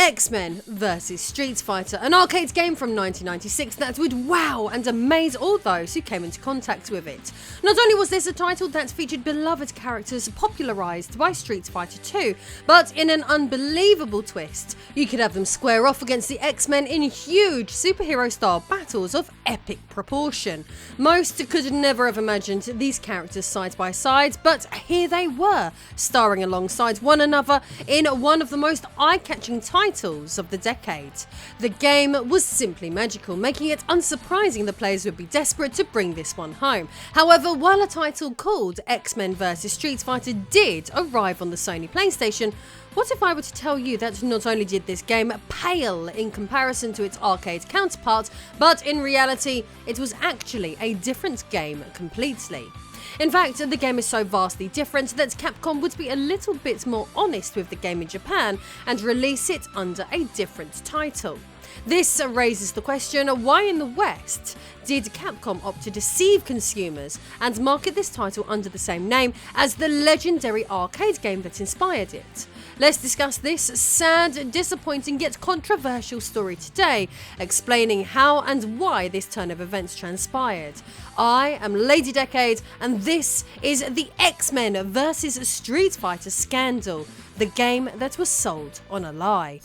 X-Men vs Street Fighter, an arcade game from 1996 that would wow and amaze all those who came into contact with it. Not only was this a title that featured beloved characters popularised by Street Fighter 2, but in an unbelievable twist, you could have them square off against the X-Men in huge superhero-style battles of epic proportion. Most could never have imagined these characters side by side, but here they were, starring alongside one another in one of the most eye-catching titles of the decade. The game was simply magical, making it unsurprising the players would be desperate to bring this one home. However, while a title called X-Men vs Street Fighter did arrive on the Sony PlayStation, what if I were to tell you that not only did this game pale in comparison to its arcade counterpart, but in reality it was actually a different game completely. In fact, the game is so vastly different that Capcom would be a little bit more honest with the game in Japan and release it under a different title. This raises the question, why in the West did Capcom opt to deceive consumers and market this title under the same name as the legendary arcade game that inspired it? Let's discuss this sad, disappointing yet controversial story today, explaining how and why this turn of events transpired. I am Lady Decade, and this is the X-Men vs Street Fighter scandal, the game that was sold on a lie.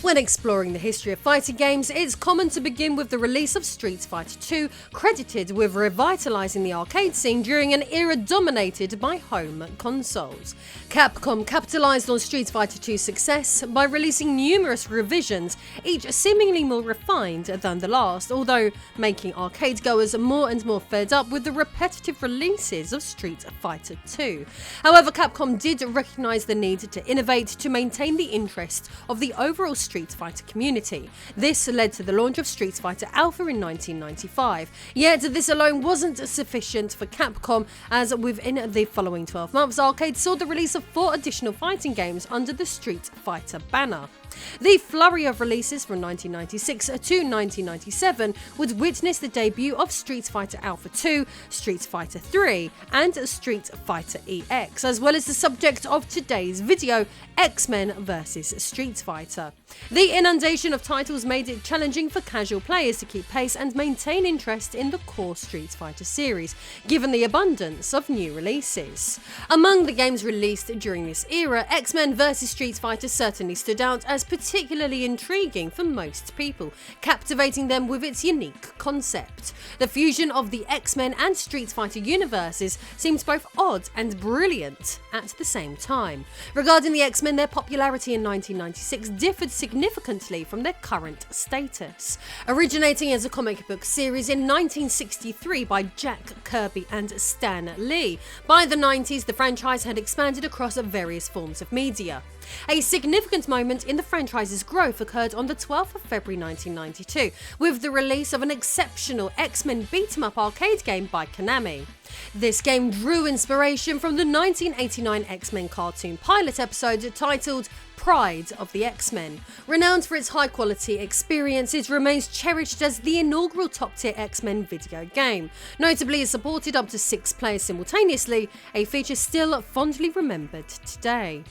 When exploring the history of fighting games, it's common to begin with the release of Street Fighter 2, credited with revitalising the arcade scene during an era dominated by home consoles. Capcom capitalised on Street Fighter 2's success by releasing numerous revisions, each seemingly more refined than the last, although making arcade goers more and more fed up with the repetitive releases of Street Fighter 2. However, Capcom did recognise the need to innovate to maintain the interest of the overall Street Fighter community. This led to the launch of Street Fighter Alpha in 1995. Yet this alone wasn't sufficient for Capcom, as within the following 12 months, arcade saw the release of 4 additional fighting games under the Street Fighter banner. The flurry of releases from 1996 to 1997 would witness the debut of Street Fighter Alpha 2, Street Fighter 3 and Street Fighter EX, as well as the subject of today's video, X-Men vs Street Fighter. The inundation of titles made it challenging for casual players to keep pace and maintain interest in the core Street Fighter series, given the abundance of new releases. Among the games released during this era, X-Men vs Street Fighter certainly stood out as particularly intriguing for most people, captivating them with its unique concept. The fusion of the X-Men and Street Fighter universes seems both odd and brilliant at the same time. Regarding the X-Men, their popularity in 1996 differed significantly from their current status. Originating as a comic book series in 1963 by Jack Kirby and Stan Lee, by the 90s the franchise had expanded across various forms of media. A significant moment in the franchise's growth occurred on the 12th of February 1992 with the release of an exceptional X-Men beat-em-up arcade game by Konami. This game drew inspiration from the 1989 X-Men cartoon pilot episode titled Pride of the X-Men. Renowned for its high-quality experience, it remains cherished as the inaugural top-tier X-Men video game. Notably, it supported up to 6 players simultaneously, a feature still fondly remembered today.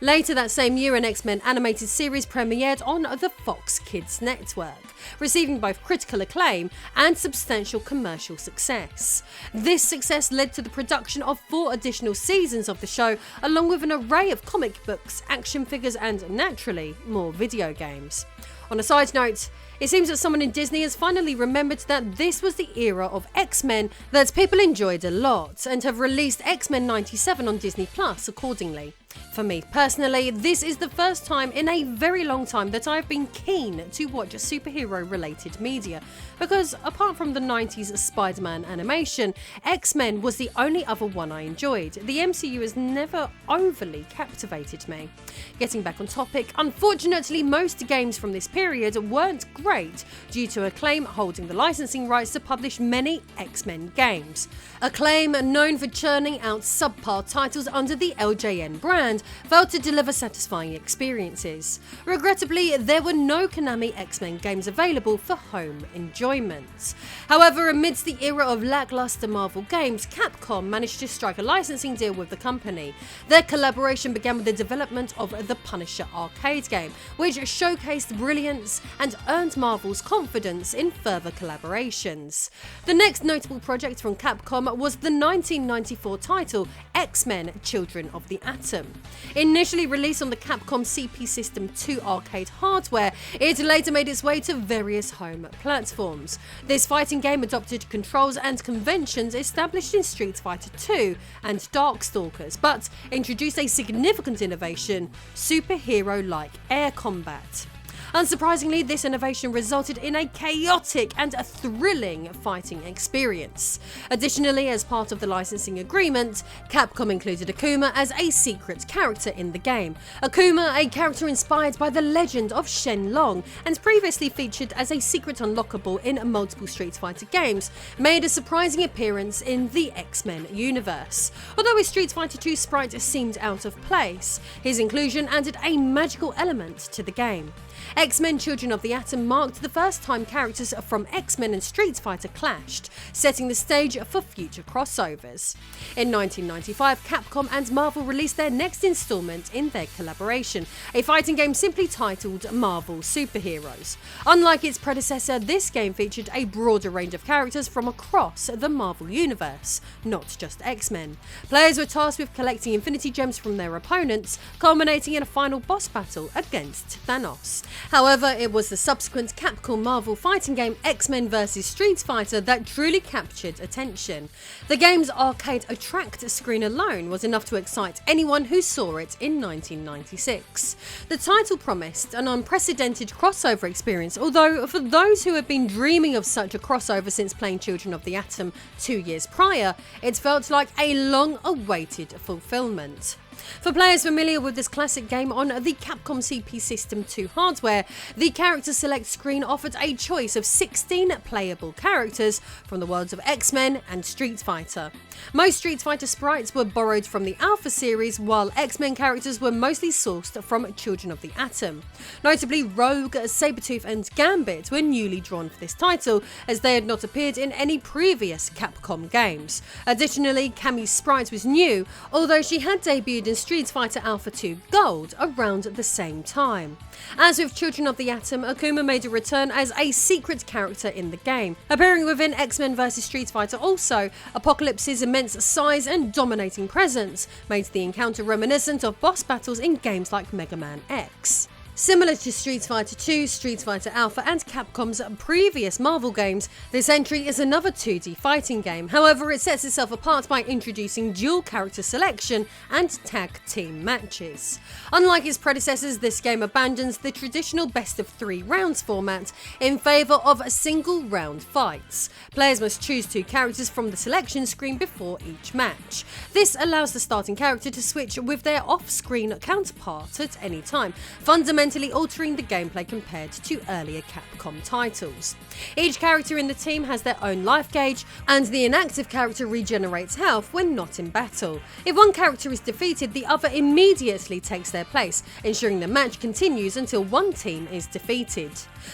Later that same year, an X-Men animated series premiered on the Fox Kids network, receiving both critical acclaim and substantial commercial success. This success led to the production of 4 additional seasons of the show, along with an array of comic books, action figures and, naturally, more video games. On a side note, it seems that someone in Disney has finally remembered that this was the era of X-Men that people enjoyed a lot, and have released X-Men 97 on Disney Plus accordingly. For me personally, this is the first time in a very long time that I've been keen to watch superhero-related media, because apart from the 90s Spider-Man animation, X-Men was the only other one I enjoyed. The MCU has never overly captivated me. Getting back on topic, unfortunately most games from this period weren't great due to Acclaim holding the licensing rights to publish many X-Men games. Acclaim, known for churning out subpar titles under the LJN brand, brand failed to deliver satisfying experiences. Regrettably, there were no Konami X-Men games available for home enjoyment. However, amidst the era of lackluster Marvel games, Capcom managed to strike a licensing deal with the company. Their collaboration began with the development of the Punisher arcade game, which showcased brilliance and earned Marvel's confidence in further collaborations. The next notable project from Capcom was the 1994 title X-Men: Children of the Atom. Initially released on the Capcom CP System 2 arcade hardware, it later made its way to various home platforms. This fighting game adopted controls and conventions established in Street Fighter 2 and Darkstalkers, but introduced a significant innovation: superhero-like air combat. Unsurprisingly, this innovation resulted in a chaotic and a thrilling fighting experience. Additionally, as part of the licensing agreement, Capcom included Akuma as a secret character in the game. Akuma, a character inspired by the legend of Shenlong and previously featured as a secret unlockable in multiple Street Fighter games, made a surprising appearance in the X-Men universe. Although his Street Fighter 2 sprite seemed out of place, his inclusion added a magical element to the game. X-Men: Children of the Atom marked the first time characters from X-Men and Street Fighter clashed, setting the stage for future crossovers. In 1995, Capcom and Marvel released their next installment in their collaboration, a fighting game simply titled Marvel Superheroes. Unlike its predecessor, this game featured a broader range of characters from across the Marvel universe, not just X-Men. Players were tasked with collecting Infinity Gems from their opponents, culminating in a final boss battle against Thanos. However, it was the subsequent Capcom Marvel fighting game X-Men vs Street Fighter that truly captured attention. The game's arcade attract screen alone was enough to excite anyone who saw it in 1996. The title promised an unprecedented crossover experience, although for those who had been dreaming of such a crossover since playing Children of the Atom 2 years prior, it felt like a long-awaited fulfillment. For players familiar with this classic game on the Capcom CP System 2 hardware, the Character Select screen offered a choice of 16 playable characters from the worlds of X-Men and Street Fighter. Most Street Fighter sprites were borrowed from the Alpha series, while X-Men characters were mostly sourced from Children of the Atom. Notably, Rogue, Sabretooth and Gambit were newly drawn for this title, as they had not appeared in any previous Capcom games. Additionally, Cammy's sprite was new, although she had debuted in Street Fighter Alpha 2 Gold around the same time. As with Children of the Atom, Akuma made a return as a secret character in the game. Appearing within X-Men vs Street Fighter also, Apocalypse's immense size and dominating presence made the encounter reminiscent of boss battles in games like Mega Man X. Similar to Street Fighter 2, Street Fighter Alpha and Capcom's previous Marvel games, this entry is another 2D fighting game. However, it sets itself apart by introducing dual character selection and tag team matches. Unlike its predecessors, this game abandons the traditional best of 3 rounds format in favour of single round fights. Players must choose 2 characters from the selection screen before each match. This allows the starting character to switch with their off-screen counterpart at any time, fundamentally altering the gameplay compared to earlier Capcom titles. Each character in the team has their own life gauge, and the inactive character regenerates health when not in battle. If one character is defeated, the other immediately takes their place, ensuring the match continues until one team is defeated.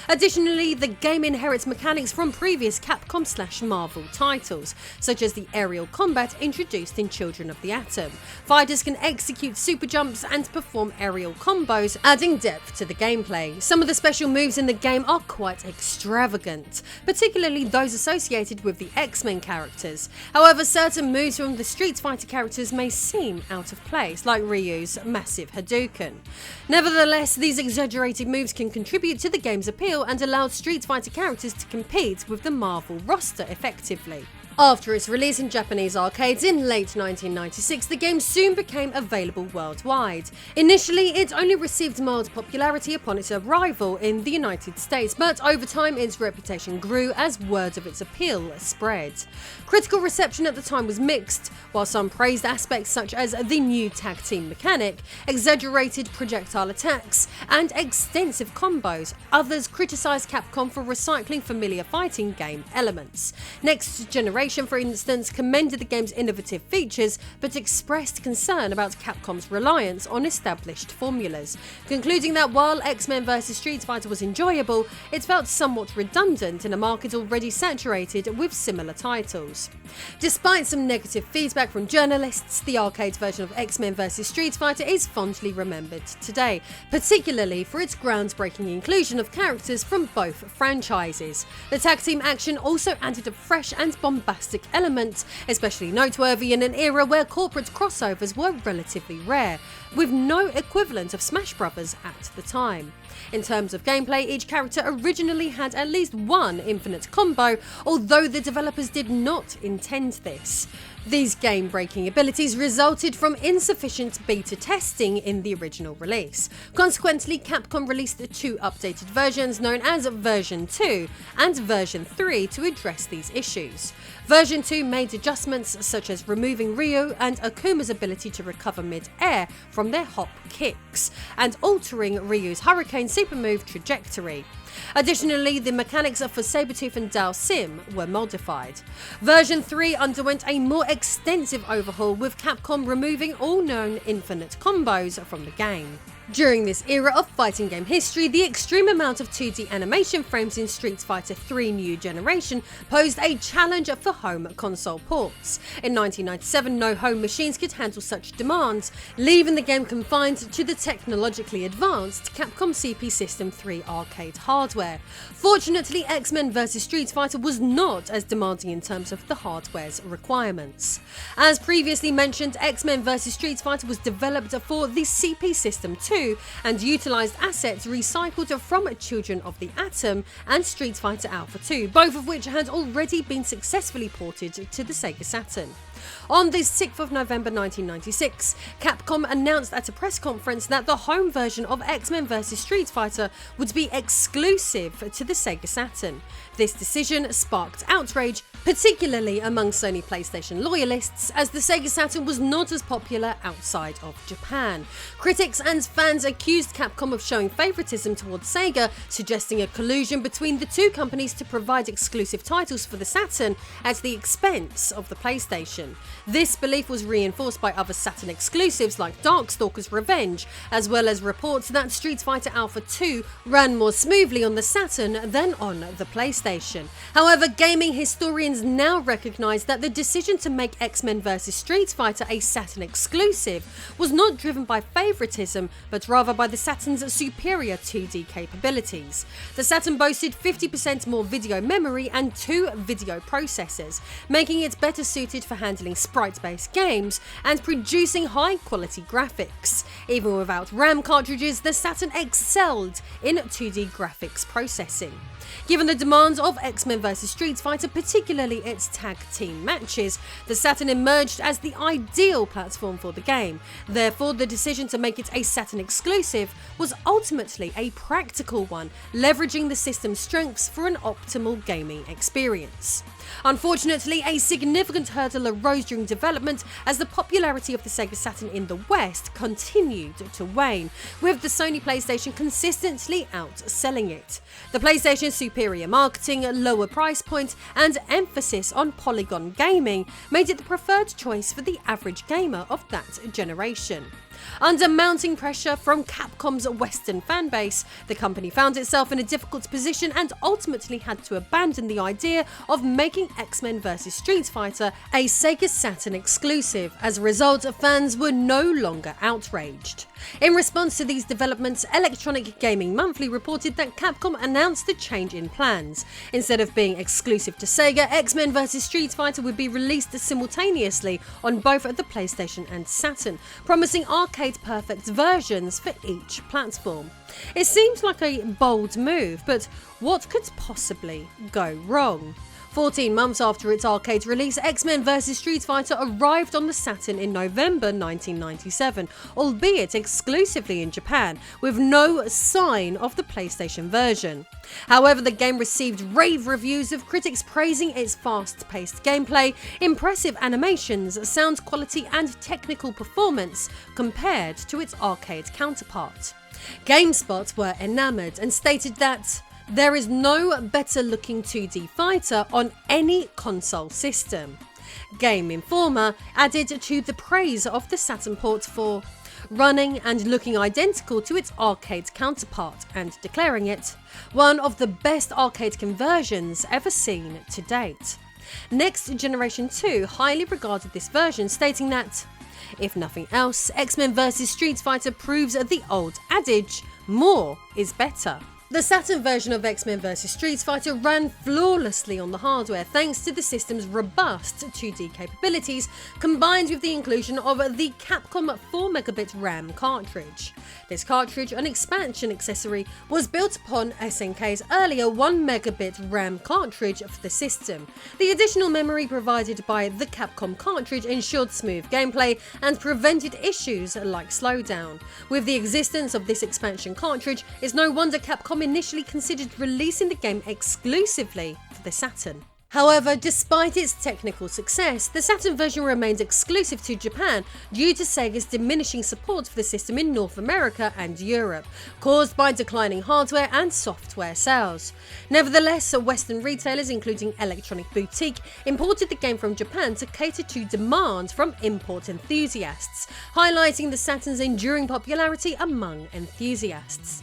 Additionally, the game inherits mechanics from previous Capcom/Marvel titles, such as the aerial combat introduced in Children of the Atom. Fighters can execute super jumps and perform aerial combos, adding depth to the gameplay. Some of the special moves in the game are quite extravagant, particularly those associated with the X-Men characters. However, certain moves from the Street Fighter characters may seem out of place, like Ryu's massive Hadouken. Nevertheless, these exaggerated moves can contribute to the game's appeal and allowed Street Fighter characters to compete with the Marvel roster effectively. After its release in Japanese arcades in late 1996, the game soon became available worldwide. Initially, it only received mild popularity upon its arrival in the United States, but over time its reputation grew as word of its appeal spread. Critical reception at the time was mixed. While some praised aspects such as the new tag team mechanic, exaggerated projectile attacks, and extensive combos, others criticised Capcom for recycling familiar fighting game elements. Next Generation Generation, for instance, commended the game's innovative features but expressed concern about Capcom's reliance on established formulas, concluding that while X-Men vs Street Fighter was enjoyable, it felt somewhat redundant in a market already saturated with similar titles. Despite some negative feedback from journalists, the arcade version of X-Men vs Street Fighter is fondly remembered today, particularly for its groundbreaking inclusion of characters from both franchises. The tag team action also added a fresh and bombastic element, especially noteworthy in an era where corporate crossovers were relatively rare, with no equivalent of Smash Brothers at the time. In terms of gameplay, each character originally had at least one infinite combo, although the developers did not intend this. These game-breaking abilities resulted from insufficient beta testing in the original release. Consequently, Capcom released two updated versions known as Version 2 and Version 3 to address these issues. Version 2 made adjustments such as removing Ryu and Akuma's ability to recover mid-air from their hop kicks, and altering Ryu's Hurricane super move trajectory. Additionally, the mechanics for Sabretooth and Dalsim were modified. Version 3 underwent a more extensive overhaul, with Capcom removing all known infinite combos from the game. During this era of fighting game history, the extreme amount of 2D animation frames in Street Fighter 3 New Generation posed a challenge for home console ports. In 1997, no home machines could handle such demands, leaving the game confined to the technologically advanced Capcom CP System 3 arcade hardware. Fortunately, X-Men vs Street Fighter was not as demanding in terms of the hardware's requirements. As previously mentioned, X-Men vs Street Fighter was developed for the CP System 2 and utilised assets recycled from Children of the Atom and Street Fighter Alpha 2, both of which had already been successfully ported to the Sega Saturn. On the 6th of November 1996, Capcom announced at a press conference that the home version of X-Men vs Street Fighter would be exclusive to the Sega Saturn. This decision sparked outrage, particularly among Sony PlayStation loyalists, as the Sega Saturn was not as popular outside of Japan. Critics and fans accused Capcom of showing favouritism towards Sega, suggesting a collusion between the two companies to provide exclusive titles for the Saturn at the expense of the PlayStation. This belief was reinforced by other Saturn exclusives like Darkstalker's Revenge, as well as reports that Street Fighter Alpha 2 ran more smoothly on the Saturn than on the PlayStation. However, gaming historians now recognise that the decision to make X-Men vs Street Fighter a Saturn exclusive was not driven by favouritism, but rather by the Saturn's superior 2D capabilities. The Saturn boasted 50% more video memory and 2 video processors, making it better suited for handling sprite-based games and producing high-quality graphics. Even without RAM cartridges, the Saturn excelled in 2D graphics processing. Given the demands of X-Men vs Street Fighter, particularly its tag team matches, the Saturn emerged as the ideal platform for the game. Therefore, the decision to make it a Saturn exclusive was ultimately a practical one, leveraging the system's strengths for an optimal gaming experience. Unfortunately, a significant hurdle arose during development as the popularity of the Sega Saturn in the West continued to wane, with the Sony PlayStation consistently outselling it. The PlayStation's superior marketing, lower price point, and emphasis on polygon gaming made it the preferred choice for the average gamer of that generation. Under mounting pressure from Capcom's Western fanbase, the company found itself in a difficult position and ultimately had to abandon the idea of making X-Men vs Street Fighter a Sega Saturn exclusive. As a result, fans were no longer outraged. In response to these developments, Electronic Gaming Monthly reported that Capcom announced a change in plans. Instead of being exclusive to Sega, X-Men vs Street Fighter would be released simultaneously on both the PlayStation and Saturn, promising arcade-perfect versions for each platform. It seems like a bold move, but what could possibly go wrong? 14 months after its arcade release, X-Men vs Street Fighter arrived on the Saturn in November 1997, albeit exclusively in Japan, with no sign of the PlayStation version. However, the game received rave reviews, with critics praising its fast-paced gameplay, impressive animations, sound quality and technical performance compared to its arcade counterpart. GameSpot were enamoured and stated that There is no better looking 2D fighter on any console system. Game Informer added to the praise of the Saturn port for running and looking identical to its arcade counterpart and declaring it one of the best arcade conversions ever seen to date. Next Generation 2 highly regarded this version, stating that, if nothing else, X-Men vs Street Fighter proves the old adage, more is better. The Saturn version of X-Men vs Street Fighter ran flawlessly on the hardware thanks to the system's robust 2D capabilities combined with the inclusion of the Capcom 4MB RAM cartridge. This cartridge, an expansion accessory, was built upon SNK's earlier 1MB RAM cartridge for the system. The additional memory provided by the Capcom cartridge ensured smooth gameplay and prevented issues like slowdown. With the existence of this expansion cartridge, it's no wonder Capcom initially considered releasing the game exclusively for the Saturn. However, despite its technical success, the Saturn version remained exclusive to Japan due to Sega's diminishing support for the system in North America and Europe, caused by declining hardware and software sales. Nevertheless, Western retailers, including Electronic Boutique, imported the game from Japan to cater to demand from import enthusiasts, highlighting the Saturn's enduring popularity among enthusiasts.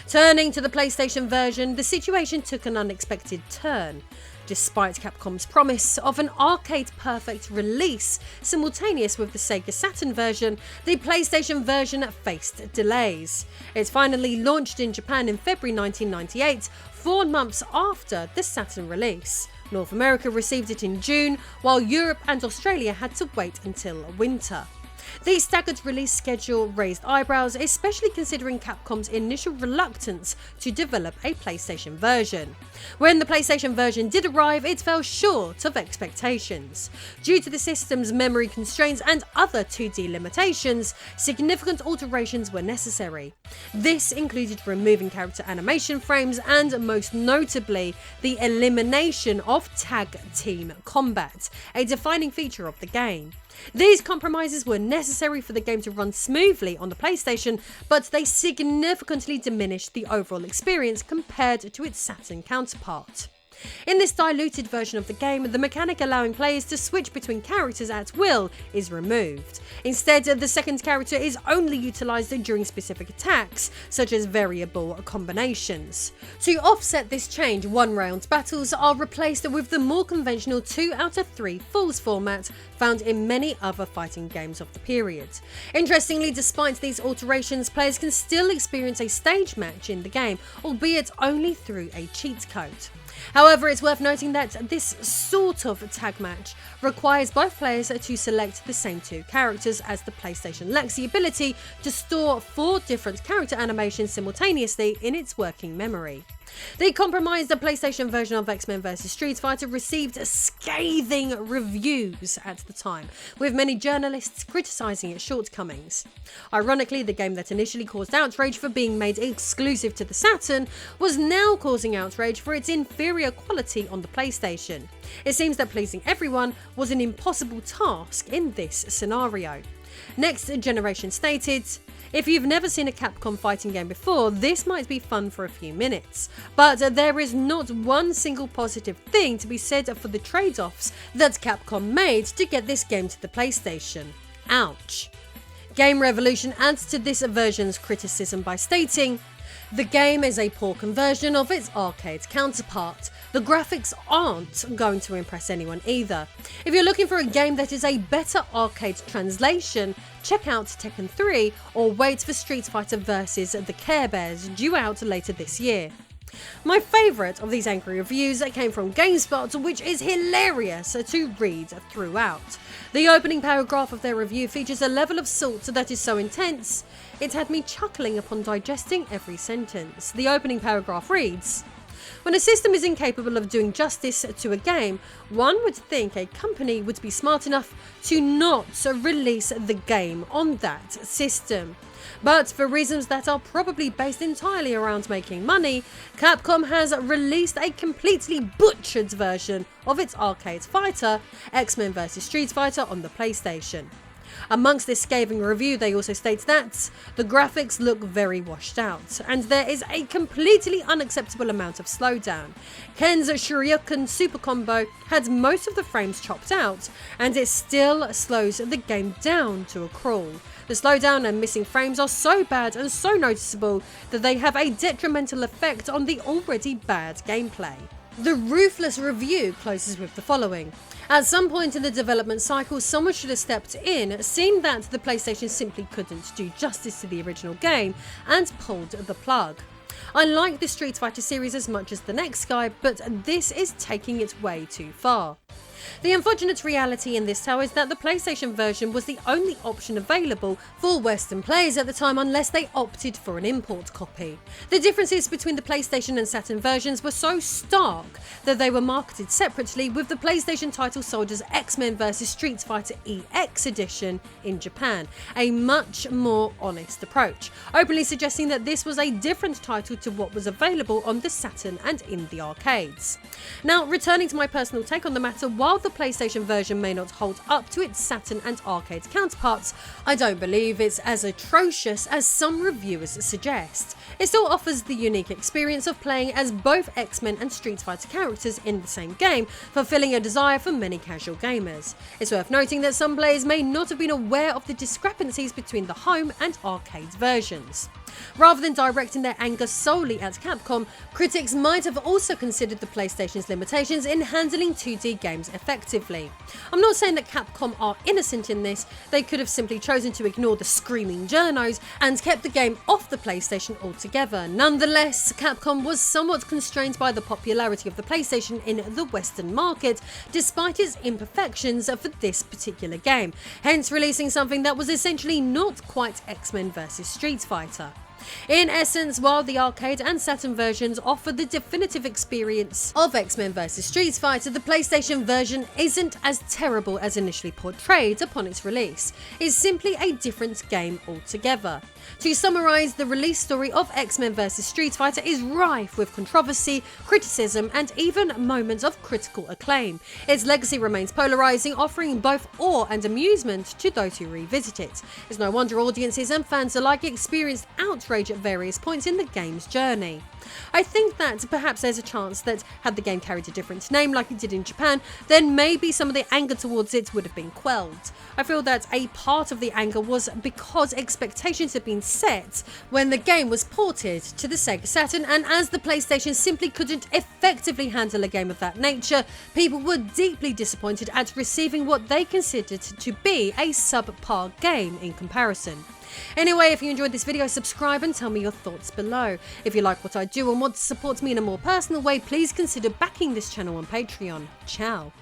Turning to the PlayStation version, the situation took an unexpected turn. Despite Capcom's promise of an arcade-perfect release simultaneous with the Sega Saturn version, the PlayStation version faced delays. It finally launched in Japan in February 1998, 4 months after the Saturn release. North America received it in June, while Europe and Australia had to wait until winter. The staggered release schedule raised eyebrows, especially considering Capcom's initial reluctance to develop a PlayStation version. When the PlayStation version did arrive, it fell short of expectations. Due to the system's memory constraints and other 2D limitations, significant alterations were necessary. This included removing character animation frames and, most notably, the elimination of tag team combat, a defining feature of the game. These compromises were necessary for the game to run smoothly on the PlayStation, but they significantly diminished the overall experience compared to its Saturn counterpart. In this diluted version of the game, the mechanic allowing players to switch between characters at will is removed. Instead, the second character is only utilised during specific attacks, such as variable combinations. To offset this change, one-round battles are replaced with the more conventional 2 out of 3 falls format found in many other fighting games of the period. Interestingly, despite these alterations, players can still experience a stage match in the game, albeit only through a cheat code. However, it's worth noting that this sort of tag match requires both players to select the same 2 characters, as the PlayStation lacks the ability to store 4 different character animations simultaneously in its working memory. The compromised PlayStation version of X-Men vs Street Fighter received scathing reviews at the time, with many journalists criticising its shortcomings. Ironically, the game that initially caused outrage for being made exclusive to the Saturn was now causing outrage for its inferior quality on the PlayStation. It seems that pleasing everyone was an impossible task in this scenario. Next Generation stated, "If you've never seen a Capcom fighting game before, this might be fun for a few minutes, but there is not one single positive thing to be said for the trade-offs that Capcom made to get this game to the PlayStation. Ouch." Game Revolution adds to this version's criticism by stating, "The game is a poor conversion of its arcade counterpart. The graphics aren't going to impress anyone either. If you're looking for a game that is a better arcade translation, check out Tekken 3 or wait for Street Fighter vs the Care Bears, due out later this year." My favourite of these angry reviews came from GameSpot, which is hilarious to read throughout. The opening paragraph of their review features a level of salt that is so intense, it had me chuckling upon digesting every sentence. The opening paragraph reads, "When a system is incapable of doing justice to a game, one would think a company would be smart enough to not release the game on that system. But for reasons that are probably based entirely around making money, Capcom has released a completely butchered version of its arcade fighter, X-Men vs Street Fighter, on the PlayStation. Amongst this scathing review, they also state that the graphics look very washed out, and there is a completely unacceptable amount of slowdown. Ken's Shoryuken super combo had most of the frames chopped out, and it still slows the game down to a crawl. The slowdown and missing frames are so bad and so noticeable that they have a detrimental effect on the already bad gameplay. The ruthless review closes with the following. At some point in the development cycle, someone should have stepped in, seen that the PlayStation simply couldn't do justice to the original game, and pulled the plug. I like the Street Fighter series as much as the next guy, but this is taking it way too far. The unfortunate reality in this tale is that the PlayStation version was the only option available for Western players at the time unless they opted for an import copy. The differences between the PlayStation and Saturn versions were so stark that they were marketed separately, with the PlayStation title sold as X-Men vs Street Fighter EX Edition in Japan, a much more honest approach, openly suggesting that this was a different title to what was available on the Saturn and in the arcades. Now, returning to my personal take on the matter, while the PlayStation version may not hold up to its Saturn and arcade counterparts, I don't believe it's as atrocious as some reviewers suggest. It still offers the unique experience of playing as both X-Men and Street Fighter characters in the same game, fulfilling a desire for many casual gamers. It's worth noting that some players may not have been aware of the discrepancies between the home and arcade versions. Rather than directing their anger solely at Capcom, critics might have also considered the PlayStation's limitations in handling 2D games effectively. I'm not saying that Capcom are innocent in this, they could have simply chosen to ignore the screaming journos and kept the game off the PlayStation altogether. Nonetheless, Capcom was somewhat constrained by the popularity of the PlayStation in the Western market, despite its imperfections for this particular game, hence releasing something that was essentially not quite X-Men vs Street Fighter. In essence, while the arcade and Saturn versions offer the definitive experience of X-Men vs Street Fighter, the PlayStation version isn't as terrible as initially portrayed upon its release. It's simply a different game altogether. To summarise, the release story of X-Men vs Street Fighter is rife with controversy, criticism, and even moments of critical acclaim. Its legacy remains polarising, offering both awe and amusement to those who revisit it. It's no wonder audiences and fans alike experienced outrage at various points in the game's journey. I think that perhaps there's a chance that had the game carried a different name like it did in Japan, then maybe some of the anger towards it would have been quelled. I feel that a part of the anger was because expectations had been set when the game was ported to the Sega Saturn, and as the PlayStation simply couldn't effectively handle a game of that nature, people were deeply disappointed at receiving what they considered to be a subpar game in comparison. Anyway, if you enjoyed this video, subscribe and tell me your thoughts below. If you like what I do and want to support me in a more personal way, please consider backing this channel on Patreon. Ciao.